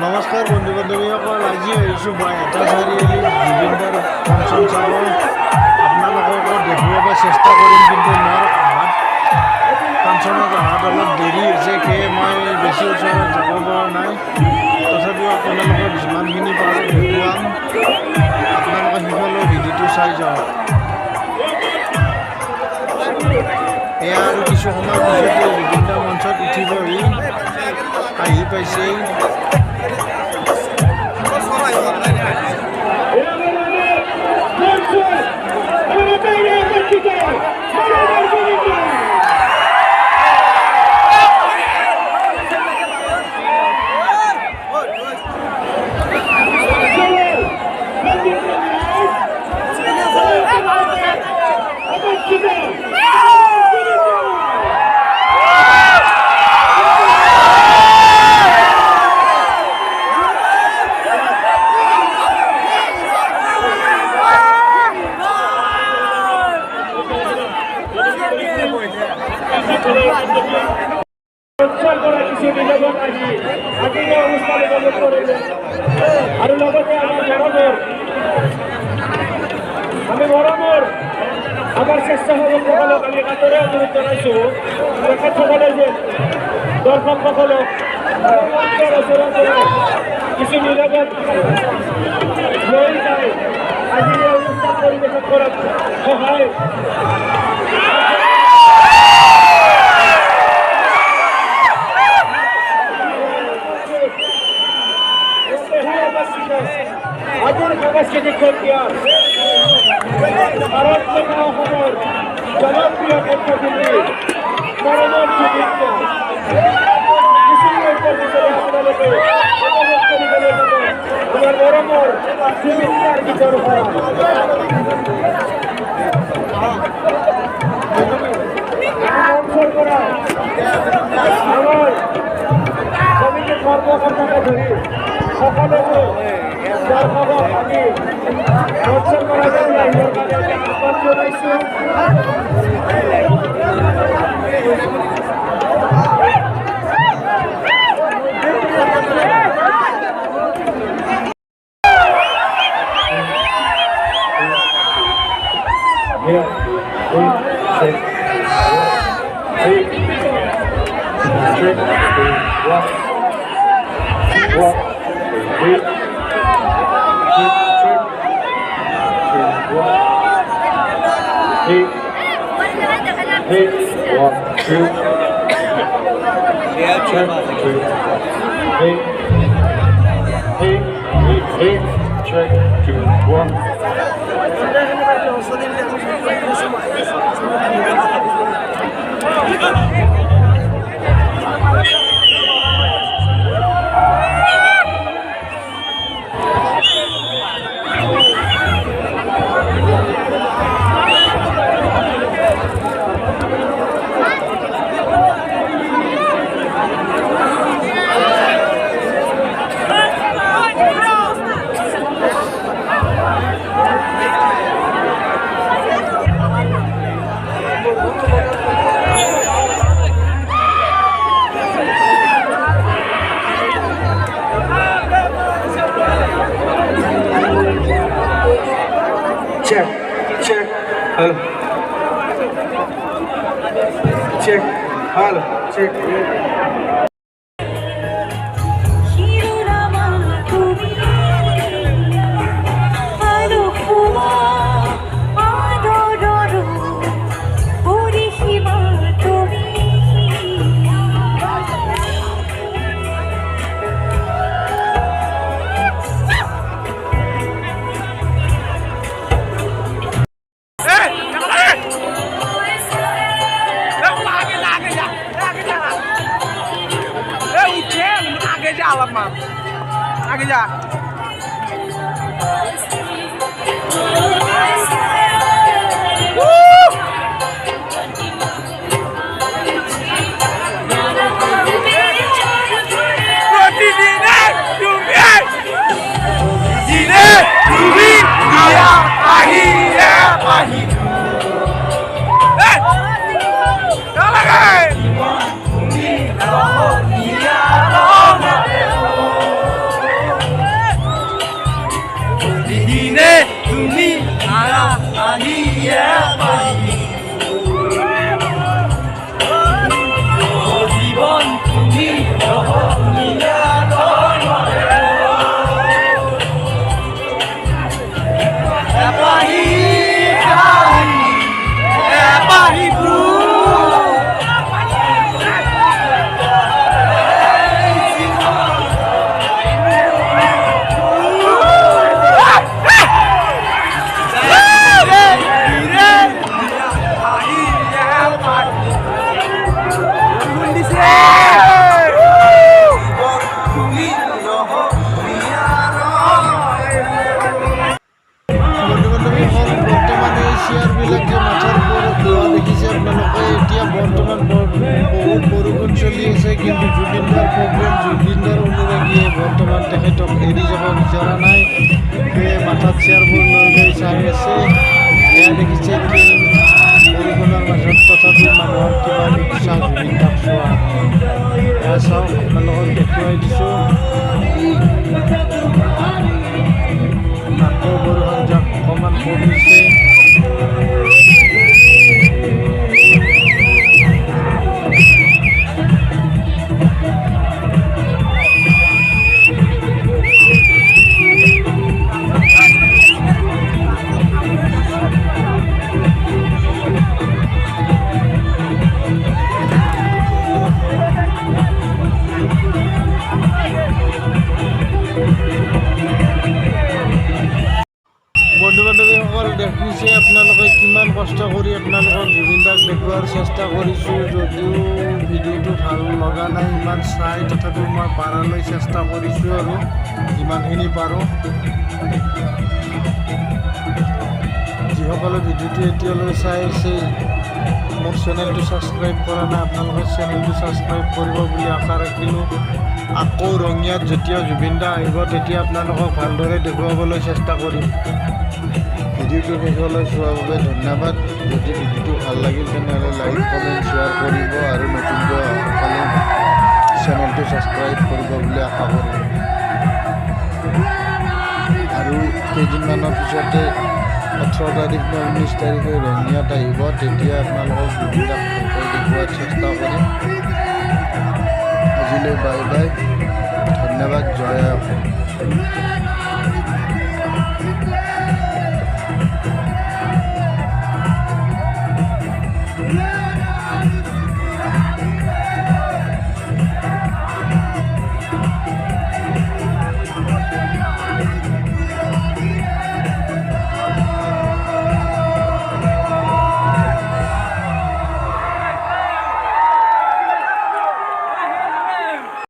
নমস্কাৰ বন্ধু বান্ধৱীসকল, আজি আহিছোঁ বাইহাটা চাৰিআলি জুবিনদাৰ ফাংচন চাব। আপোনালোকক দেখুৱাব চেষ্টা কৰিম, কিন্তু মোৰ ফাংচনত অহাত অলপ দেৰি হৈছে, সেয়ে মই বেছি ওচৰত যাব পৰা নাই। তথাপিও আপোনালোকক যিমানখিনি পাৰোঁ দেখুৱাম। আপোনালোকে সিফালেও ভিডিঅ'টো চাই যাওক। এয়া আৰু কিছু সময় পিছতে জুবিনদাৰ মঞ্চত উঠিবহি আহি পাইছেই। আৰু লগতে আমি মৰমৰ আমাৰ স্বেচ্ছাসেৱকসকলক আমি কাতৰে অনুৰোধ জনাইছোঁ, তেখেতসকলে যে দৰ্শকসকলক কিছু নিৰাপদ লৈ যায় আজি এই অনুষ্ঠান পৰিৱেশন কৰাত সহায় আজিৰ সাংস্কৃতিক সন্ধিয়া ভাৰত তথা অসমৰ জনপ্ৰিয় কণ্ঠশিল্পী মৰমৰ জুবিনদা আপোনালোকে উপভোগ কৰিবলৈ যাব আমাৰ মৰমৰ জুবিনদাৰ গীতৰ পৰা। মঞ্চৰ পৰা আমাৰ কমিটিৰ কৰ্মকৰ্তাকে ধৰি সকলোকে দৰ্শকক আমি মঞ্চৰ পৰা যদি আহিবৰ কাৰণে আহ্বান জনাইছোঁ। Check, check, hello. Check, hello, check. आगे जा একজন জুবিনদাৰ অনুৰাগীয়ে বৰ্তমান তেখেতক এৰি যাব বিচৰা নাই। সেয়ে মাথাত চেয়াৰবোৰ লৈ চাই আছে। এয়া দেখিছে কি বৰষুণৰ মাজত তথাপিও মানুহৰ কিমান উৎসাহ জুবিন দাক চোৱা। এয়া চাওক, আপোনালোকক দেখুৱাই দিছোঁ। আকৌ বৰষুণ যাক অকণমান কমিছে। বন্ধু বান্ধৱীসকল, দেখিছে আপোনালোকে কিমান কষ্ট কৰি আপোনালোকক জুবিন দাক দেখুওৱাৰ চেষ্টা কৰিছোঁ। যদিও ভিডিঅ'টো ভাল লগা নাই ইমান চাই, তথাপিও মই পাৰালৈ চেষ্টা কৰিছোঁ আৰু যিমানখিনি পাৰোঁ। যিসকলে ভিডিঅ'টো এতিয়ালৈ চাই আছে, মোৰ চেনেলটো ছাবস্ক্ৰাইব কৰা নাই, আপোনালোকে চেনেলটো ছাবস্ক্ৰাইব কৰিব বুলি আশা ৰাখিলোঁ। আকৌ ৰঙিয়াত যেতিয়া জুবিন দা আহিব তেতিয়া আপোনালোকক ভালদৰে দেখুৱাবলৈ চেষ্টা কৰিম। ভিডিঅ'টো শেষলৈ চোৱাৰ বাবে ধন্যবাদ। যদি ভিডিঅ'টো ভাল লাগিল তেনেহ'লে লাইক কমেণ্ট শ্বেয়াৰ কৰিব আৰু নতুনকৈ অহাকালি চেনেলটো ছাবস্ক্ৰাইব কৰিব বুলি আশা কৰিম। আৰু কেইদিনমানৰ পিছতে 18 তাৰিখ নে 19 তাৰিখে ৰঙিয়াত আহিব, তেতিয়া আপোনালোকক জুবিন দাক ভালকৈ দেখুওৱাৰ চেষ্টা কৰিম। আজিলৈ বাই বাই, ধন্যবাদ, জয় অসম।